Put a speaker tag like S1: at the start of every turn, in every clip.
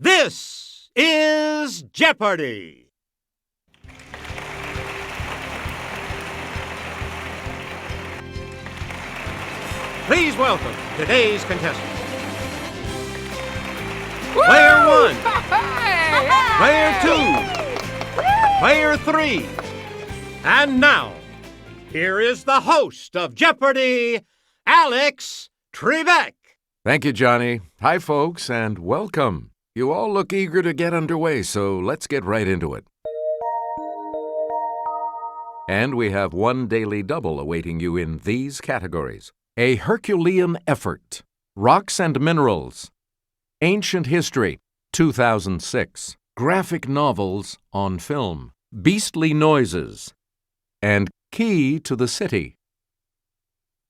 S1: This is Jeopardy! Please welcome today's contestants. Player 1, Player 2, Player 3. And now, here is the host of Jeopardy, Alex Trebek.
S2: Thank you, Johnny. Hi, folks, and welcome. You all look eager to get underway, so let's get right into it. And we have one daily double awaiting you in these categories. A Herculean Effort, Rocks and Minerals, Ancient History, 2006, Graphic Novels on Film, Beastly Noises, and Key to the City.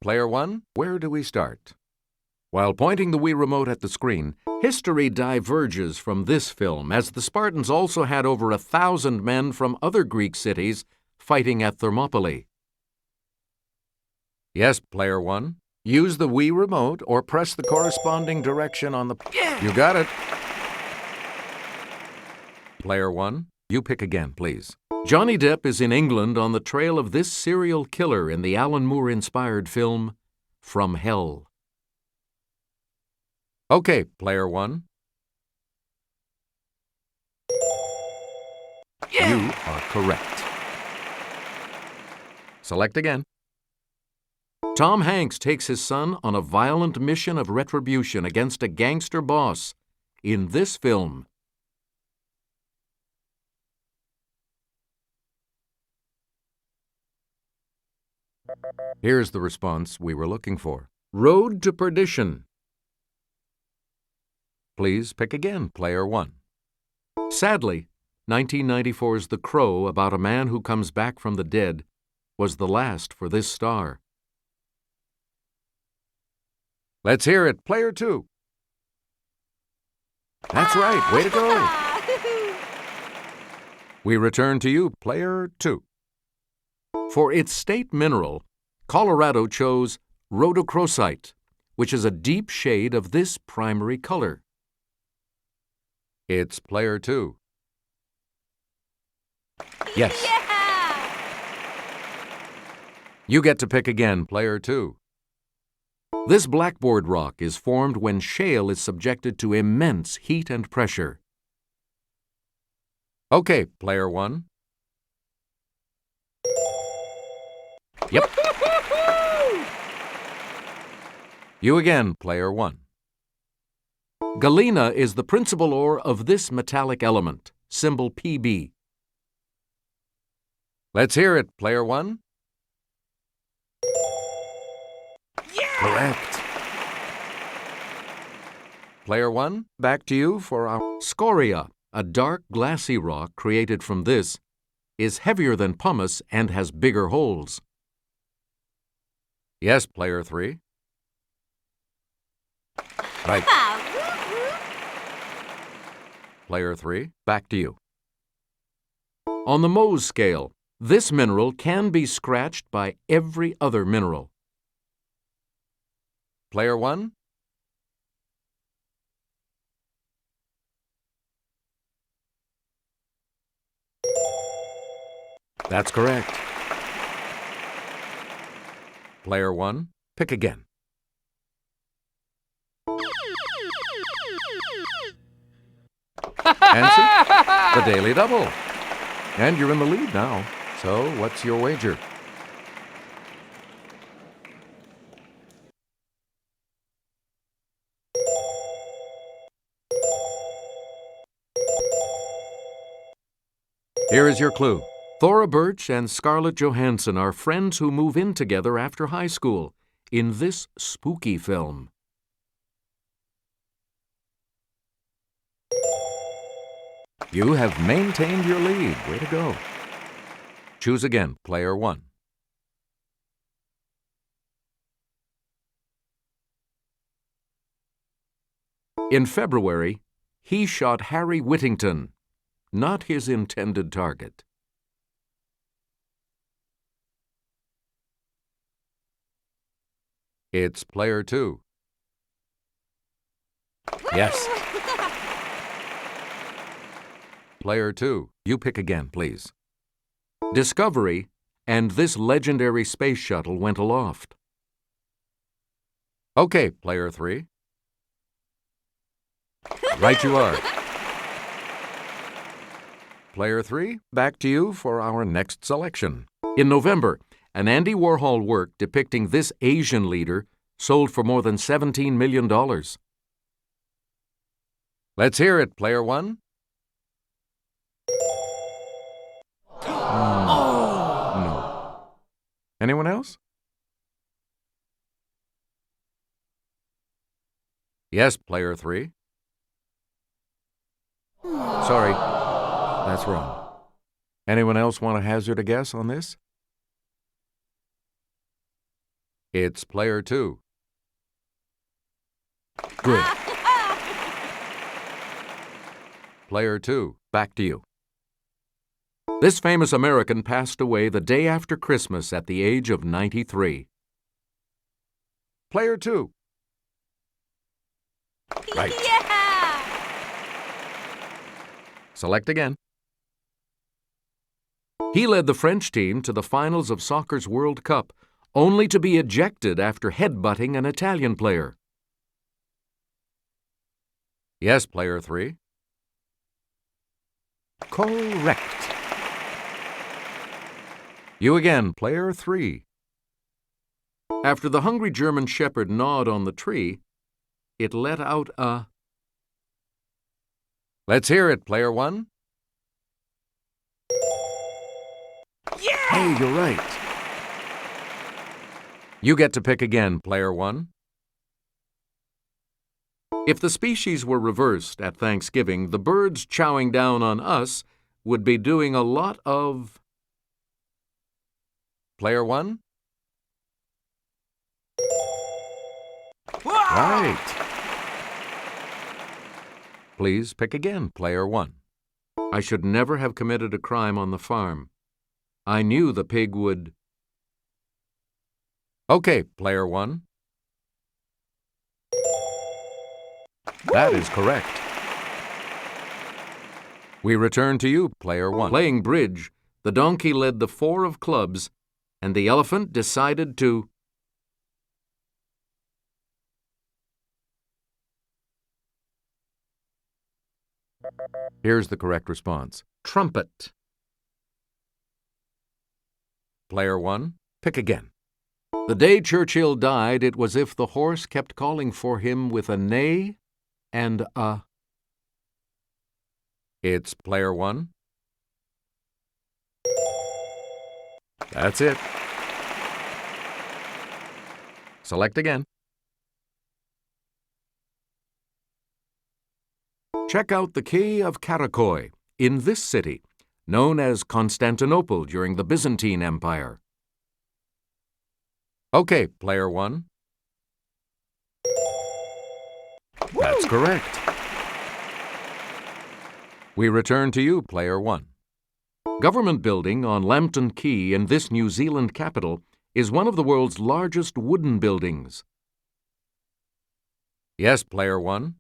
S2: Player 1, where do we start? While pointing the Wii remote at the screen, history diverges from this film, as the Spartans also had over 1,000 men from other Greek cities fighting at Thermopylae. Yes, Player 1. Use the Wii remote or press the corresponding direction on the... Yeah! You got it. Player 1, you pick again, please. Johnny Depp is in England on the trail of this serial killer in the Alan Moore-inspired film From Hell. Okay, Player 1. Yeah! You are correct. Select again. Tom Hanks takes his son on a violent mission of retribution against a gangster boss in this film. Here's the response we were looking for. Road to Perdition. Please pick again, Player 1. Sadly, 1994's The Crow, about a man who comes back from the dead, was the last for this star. Let's hear it, Player 2. That's right, way to go. We return to you, Player 2. For its state mineral, Colorado chose rhodochrosite, which is a deep shade of this primary color. It's Player 2. Yes.
S3: Yeah!
S2: You get to pick again, Player 2. This blackboard rock is formed when shale is subjected to immense heat and pressure. Okay, Player 1. Yep. You again, Player 1. Galena is the principal ore of this metallic element, symbol Pb. Let's hear it, Player 1.
S3: Yeah!
S2: Correct. Player 1, back to you for our scoria, a dark glassy rock created from this, is heavier than pumice and has bigger holes. Yes, Player 3. Right. Player 3, back to you. On the Mohs scale, this mineral can be scratched by every other mineral. Player 1. That's correct. Player 1, pick again. Answer, the Daily Double. And you're in the lead now. So, what's your wager? Here is your clue. Thora Birch and Scarlett Johansson are friends who move in together after high school in this spooky film. You have maintained your lead. Way to go. Choose again, Player 1. In February, he shot Harry Whittington, not his intended target. It's Player 2. Yes. Player 2, you pick again, please. Discovery and this legendary space shuttle went aloft. Okay, Player 3. Right you are. Player 3, back to you for our next selection. In November, an Andy Warhol work depicting this Asian leader sold for more than $17 million. Let's hear it, Player 1. No. Anyone else? Yes, Player 3. Sorry, that's wrong. Anyone else want to hazard a guess on this? It's Player 2. Good. Player 2, back to you. This famous American passed away the day after Christmas at the age of 93. Player 2. Right.
S3: Yeah!
S2: Select again. He led the French team to the finals of soccer's World Cup, only to be ejected after headbutting an Italian player. Yes, Player 3. Correct. You again, Player 3. After the hungry German shepherd gnawed on the tree, it let out a... Let's hear it, Player 1.
S3: Yeah!
S2: Hey, you're right. You get to pick again, Player 1. If the species were reversed at Thanksgiving, the birds chowing down on us would be doing a lot of... Player 1? Right. Please pick again, Player 1. I should never have committed a crime on the farm. I knew the pig would... Okay, Player 1. That is correct. We return to you, Player 1. Playing bridge, the donkey led the 4 of clubs, and the elephant decided to... Here's the correct response. Trumpet. Player 1, pick again. The day Churchill died, it was if the horse kept calling for him with a neigh and a... It's Player 1. That's it. Select again. Check out the Quay of Karakoy in this city, known as Constantinople during the Byzantine Empire. Okay, Player 1. That's correct. We return to you, Player 1. Government building on Lambton Quay in this New Zealand capital is one of the world's largest wooden buildings. Yes, Player 1.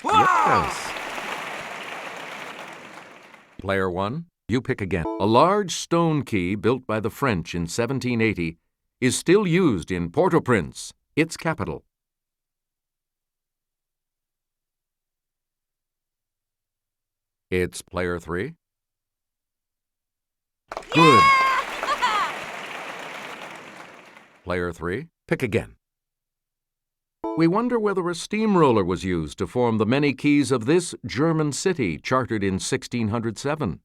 S2: Yes. Player 1, you pick again. A large stone quay built by the French in 1780 is still used in Port-au-Prince, its capital. It's Player 3. Good. Player 3, pick again. We wonder whether a steamroller was used to form the many quays of this German city chartered in 1607.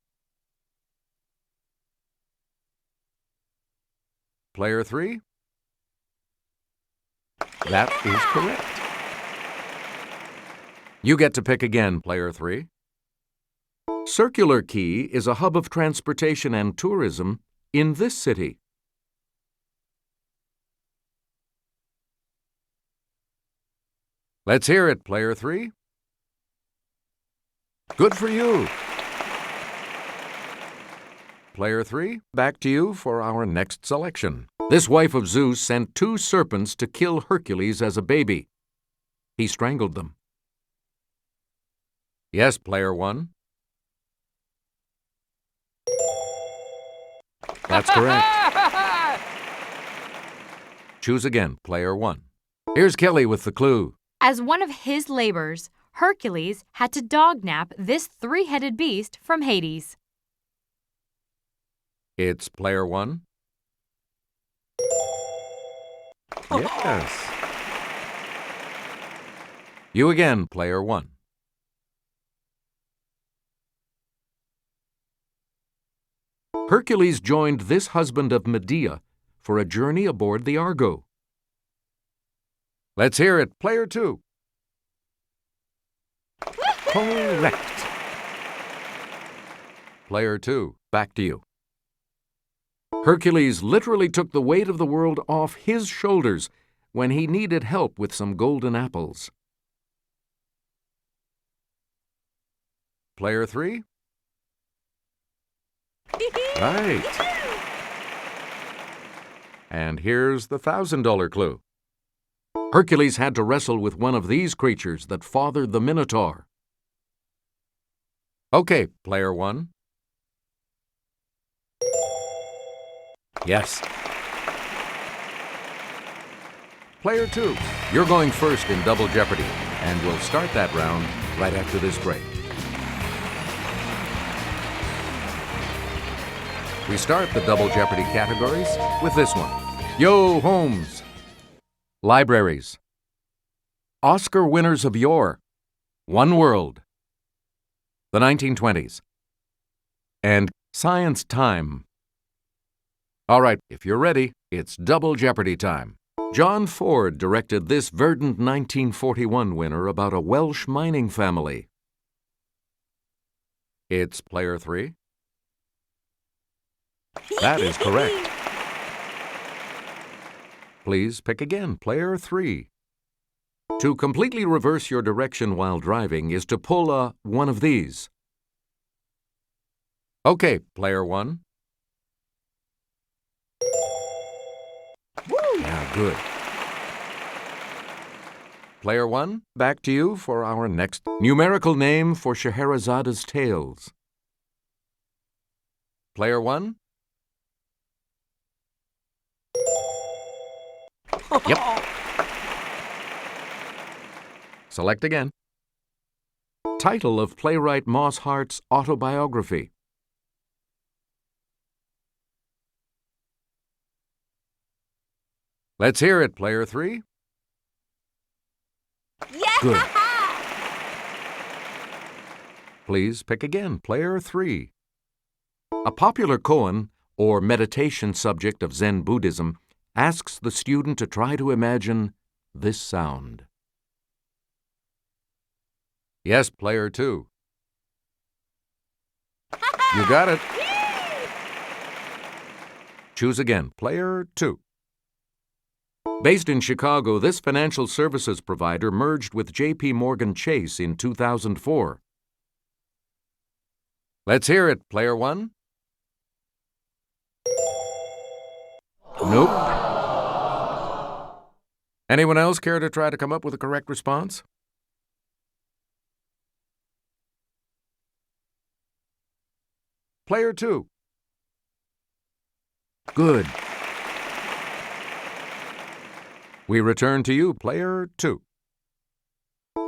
S2: Player 3? That is correct. You get to pick again, Player 3. Circular Quay is a hub of transportation and tourism in this city. Let's hear it, Player 3. Good for you. Player 3, back to you for our next selection. This wife of Zeus sent 2 serpents to kill Hercules as a baby. He strangled them. Yes, player 1. That's correct. Choose again, player 1. Here's Kelly with the clue.
S4: As one of his labors, Hercules had to dog-nap this three-headed beast from Hades.
S2: It's player 1. Yes. You again, player 1. Hercules joined this husband of Medea for a journey aboard the Argo. Let's hear it, player 2. Correct. Player 2, back to you. Hercules literally took the weight of the world off his shoulders when he needed help with some golden apples. Player 3? Right. And here's the $1,000 clue. Hercules had to wrestle with one of these creatures that fathered the Minotaur. Okay, player 1. Yes. Player 2, you're going first in Double Jeopardy, and we'll start that round right after this break. We start the Double Jeopardy categories with this one. Yo, Holmes. Libraries. Oscar winners of yore. One World. The 1920s. And Science Time. All right, if you're ready, it's Double Jeopardy time. John Ford directed this verdant 1941 winner about a Welsh mining family. It's player 3. That is correct. Please pick again, player 3. To completely reverse your direction while driving is to pull one of these. Okay, player 1. Yeah, good. Player 1, back to you for our next numerical name for Scheherazada's tales. Player 1? Yep. Select again. Title of playwright Moss Hart's autobiography. Let's hear it, player 3.
S3: Yeah!
S2: Good. Please pick again, player 3. A popular koan, or meditation subject of Zen Buddhism, asks the student to try to imagine this sound. Yes, player 2. You got it. Choose again, player 2. Based in Chicago, this financial services provider merged with J.P. Morgan Chase in 2004. Let's hear it, player 1. Nope. Anyone else care to try to come up with a correct response? Player 2. Good. We return to you, player 2.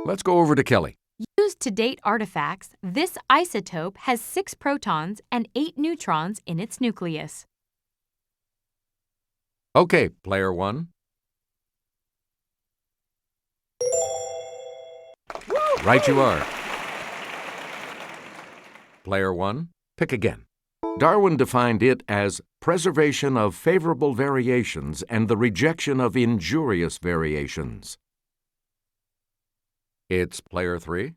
S2: Let's go over to Kelly.
S4: Used to date artifacts, this isotope has 6 protons and 8 neutrons in its nucleus.
S2: Okay, player 1. Right you are. Player 1, pick again. Darwin defined it as preservation of favorable variations and the rejection of injurious variations. It's player 3.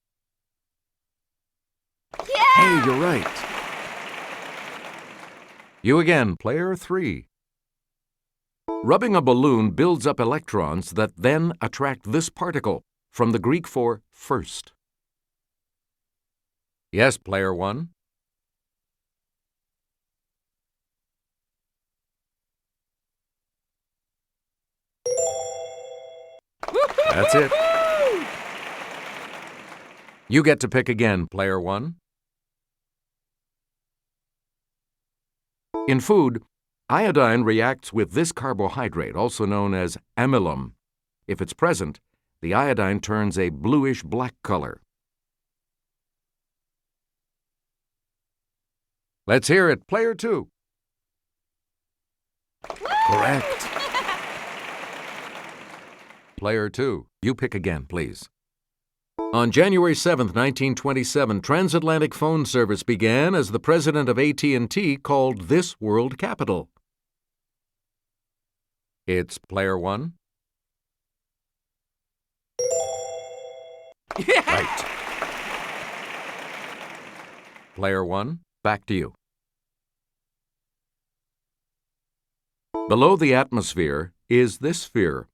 S3: Yeah!
S2: Hey, you're right. You again, player 3. Rubbing a balloon builds up electrons that then attract this particle, from the Greek for first. Yes, player 1. That's it. You get to pick again, player 1. In food, iodine reacts with this carbohydrate, also known as amylum. If it's present, the iodine turns a bluish-black color. Let's hear it, player 2. Correct. Player 2, you pick again, please. On January 7, 1927, transatlantic phone service began as the president of AT&T called this world capital. It's player 1. Right. Player 1, back to you. Below the atmosphere is this sphere,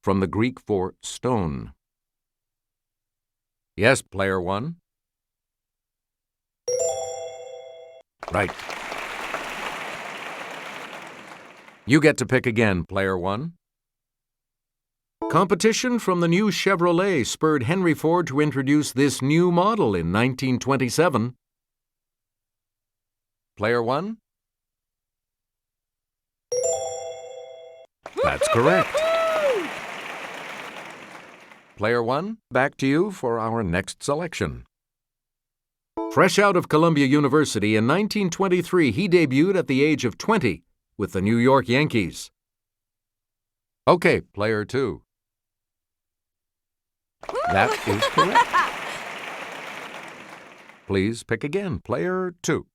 S2: from the Greek for stone. Yes, player 1. Right. You get to pick again, player 1. Competition from the new Chevrolet spurred Henry Ford to introduce this new model in 1927. Player 1? That's correct. Player 1, back to you for our next selection. Fresh out of Columbia University in 1923, he debuted at the age of 20 with the New York Yankees. Okay, player 2. That is correct. Please pick again, player 2.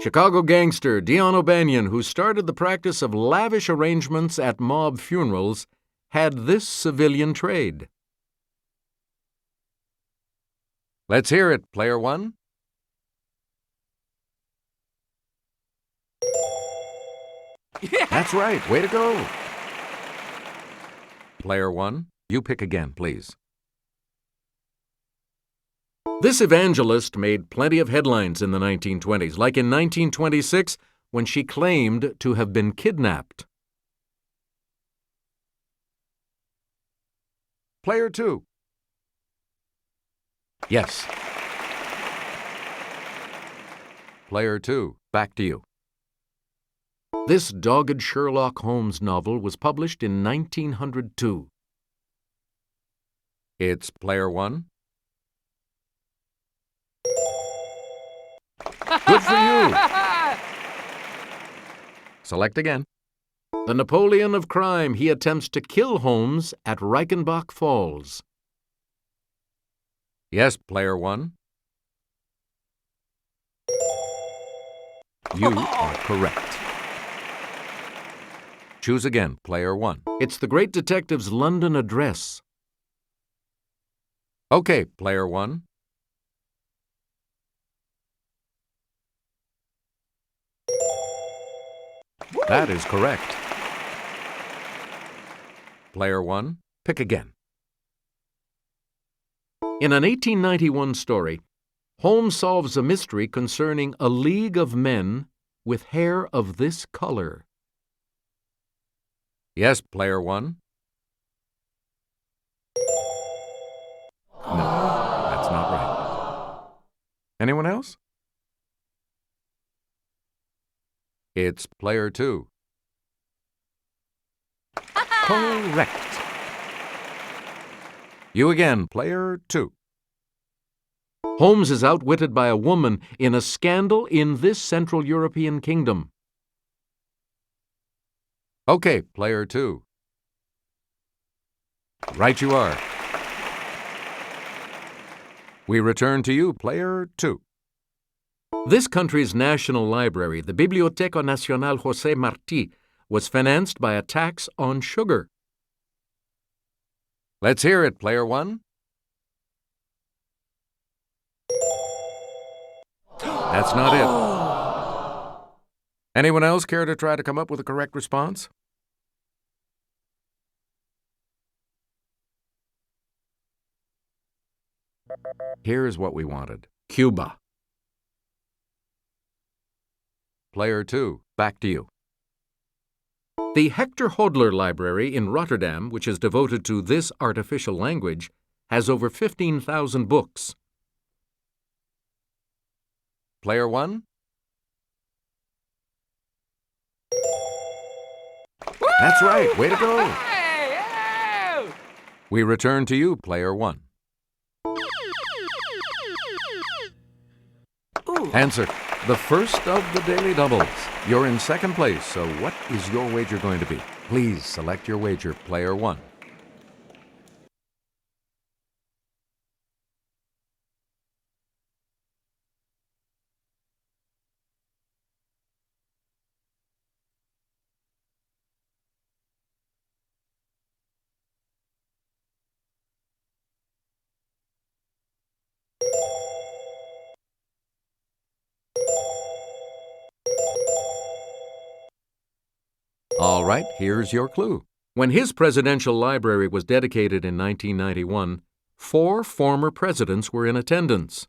S2: Chicago gangster Dion O'Banion, who started the practice of lavish arrangements at mob funerals, had this civilian trade. Let's hear it, player 1. That's right. Way to go. Player 1, you pick again, please. This evangelist made plenty of headlines in the 1920s, like in 1926 when she claimed to have been kidnapped. Player 2. Yes. Player 2, back to you. This dogged Sherlock Holmes novel was published in 1902. It's player 1. Good for you. Select again. The Napoleon of crime, he attempts to kill Holmes at Reichenbach Falls. Yes, player 1. You are correct. Choose again, player 1. It's the great detective's London address. Okay, player 1. That is correct. Player 1, pick again. In an 1891 story, Holmes solves a mystery concerning a league of men with hair of this color. Yes, player 1. No, that's not right. Anyone else? It's player 2. Correct. You again, player 2. Holmes is outwitted by a woman in a scandal in this Central European kingdom. Okay, player 2. Right you are. We return to you, player 2. This country's national library, the Biblioteca Nacional José Martí, was financed by a tax on sugar. Let's hear it, player 1. That's not it. Anyone else care to try to come up with a correct response? Here's what we wanted. Cuba. Player 2, back to you. The Hector Hodler Library in Rotterdam, which is devoted to this artificial language, has over 15,000 books. Player 1? That's right. Way to go. We return to you, Player 1. Answer. The first of the daily doubles. You're in second place, so what is your wager going to be? Please select your wager, Player 1. All right, here's your clue. When his presidential library was dedicated in 1991, 4 former presidents were in attendance.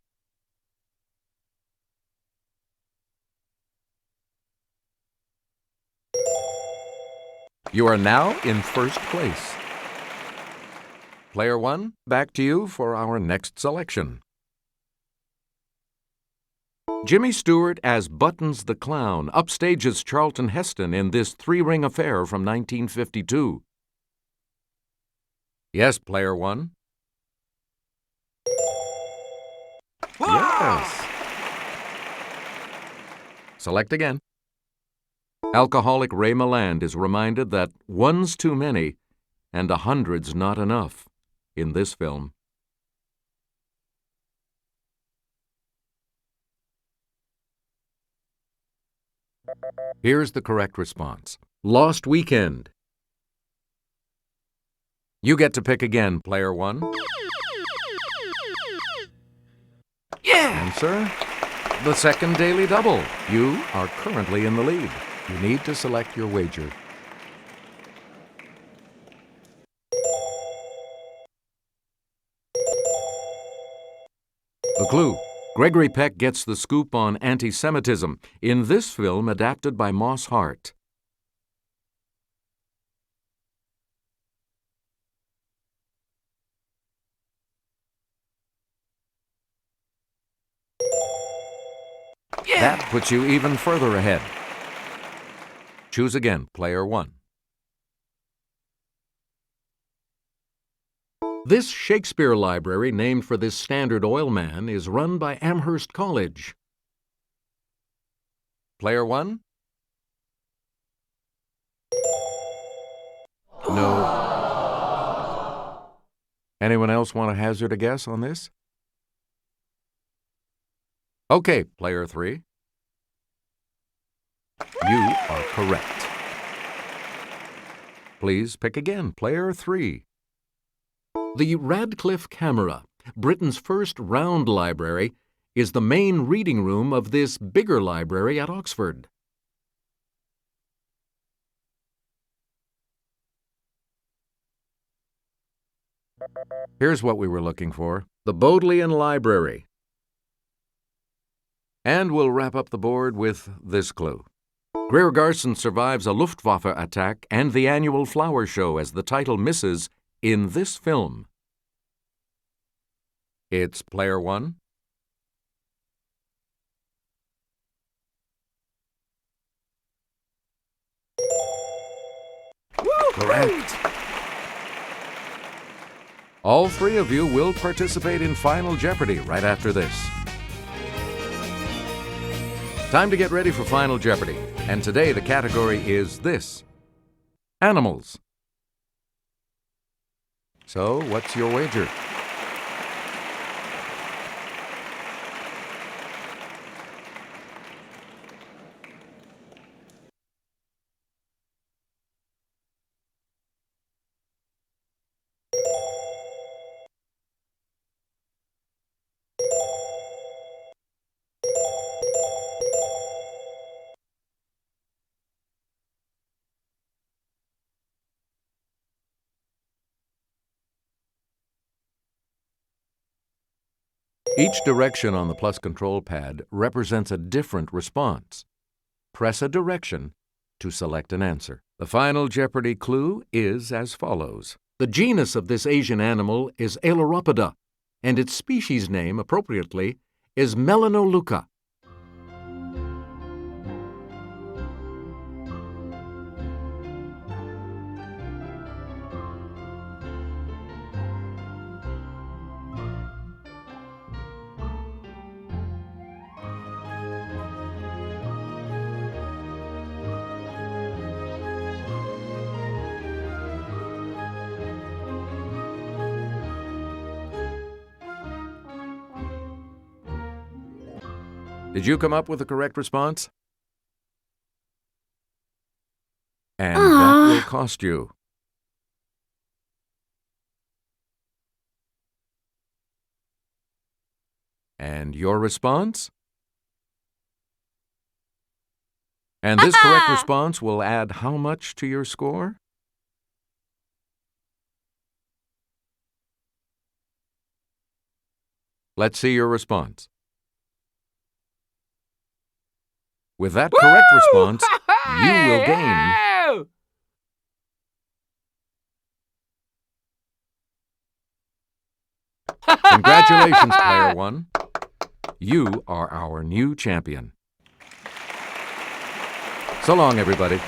S2: You are now in first place. Player 1, back to you for our next selection. Jimmy Stewart as Buttons the Clown upstages Charlton Heston in this 3-ring affair from 1952. Yes, Player 1. Yes. Select again. Alcoholic Ray Milland is reminded that one's too many and 100's not enough in this film. Here's the correct response. Lost Weekend. You get to pick again, Player 1. Yeah! Answer. The second daily double. You are currently in the lead. You need to select your wager. A clue. Gregory Peck gets the scoop on anti-Semitism in this film adapted by Moss Hart. Yeah. That puts you even further ahead. Choose again, Player 1. This Shakespeare library, named for this Standard Oil man, is run by Amherst College. Player 1? No. Anyone else want to hazard a guess on this? Okay, Player 3. You are correct. Please pick again, Player 3. The Radcliffe Camera, Britain's first round library, is the main reading room of this bigger library at Oxford. Here's what we were looking for: the Bodleian Library. And we'll wrap up the board with this clue. Greer Garson survives a Luftwaffe attack and the annual flower show as the title misses in this film. It's Player 1. Correct. All 3 of you will participate in Final Jeopardy right after this. Time to get ready for Final Jeopardy. And today the category is this: animals. So, what's your wager? Each direction on the plus control pad represents a different response. Press a direction to select an answer. The Final Jeopardy clue is as follows. The genus of this Asian animal is Ailuropoda, and its species name, appropriately, is Melanoleuca. Did you come up with the correct response? And that will cost you. And your response? And this correct response will add how much to your score? Let's see your response. With that correct response, you will gain Congratulations, Player 1. You are our new champion. So long, everybody.